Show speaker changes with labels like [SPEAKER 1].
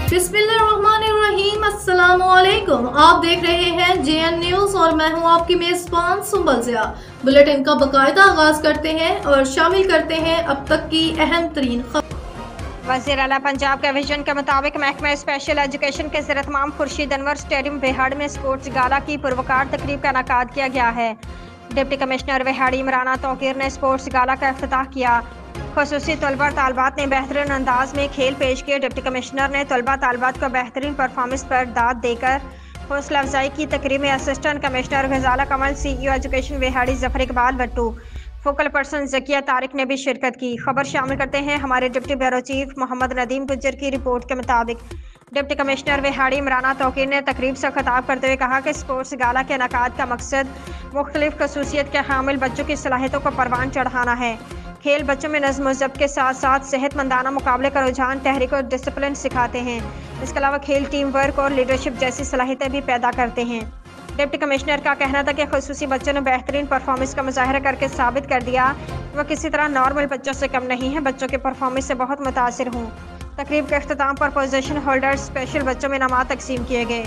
[SPEAKER 1] बिस्मिल्लाहिर्रहमानिर्रहीम, अस्सलामुअलैकुम। आप देख रहे हैं JN न्यूज और मैं हूं आपकी मेजबान सुंबल ज़िया। बुलेटिन का बाकायदा आगाज करते हैं और शामिल करते हैं अब तक की अहम तरीन खबर।
[SPEAKER 2] वज़ीर आला पंजाब के विजन के मुताबिक महकमा स्पेशल एजुकेशन के ज़ेर-ए-तमाम खुर्शीद अनवर स्टेडियम विहाड़ में स्पोर्ट्स गाला की पुरवकार तकरीब का इनेकाद किया गया है। डिप्टी कमिश्नर विहाड़ी इमराना तौकीर ने स्पोर्ट्स गाला का इफ्तिताह किया। खुसूसी तलबा तालबात ने बेहतरीन अंदाज में खेल पेश किए। डिप्टी कमिश्नर ने तलबा तालबात को बेहतरीन परफॉर्मेंस पर दाद देकर हौसला अफजाई की। तकरीब में assistant commissioner Ghazala Kamal, CEO education Vehari Zafar Iqbal Bhattu, focal person Zakia Tariq ने भी शिरकत की। खबर शामिल करते हैं हमारे deputy bureau chief Mohammad Nadeem Gujjar की रिपोर्ट के मुताबिक डिप्टी कमिश्नर विहाड़ी इमराना तौकीर ने तकरीब से खिताब करते हुए कहा कि स्पोर्ट्स गाला के इनेकाद का मकसद मुख्तलिफ खसूसियत के हामिल बच्चों की सलाहियतों को परवान चढ़ाना है। खेल बच्चों में नज़्म ज़ब्त के साथ साथ सेहतमंदाना मुकाबले का रुझान, तहरीक और डिसिप्लिन सिखाते हैं। इसके अलावा खेल टीम वर्क और लीडरशिप जैसी सलाहियतें भी पैदा करते हैं। डिप्टी कमिश्नर का कहना था कि खसूसी बच्चों ने बेहतरीन परफॉर्मेंस का मुजाहरा करके साबित कर दिया वह किसी तरह नॉर्मल बच्चों से कम नहीं है। बच्चों के परफॉर्मेंस से बहुत मुतासिर हूँ। तकरीब के अख्ताम पर पोजीशन होल्डर्स स्पेशल बच्चों में इनामात तकसीम किए गए।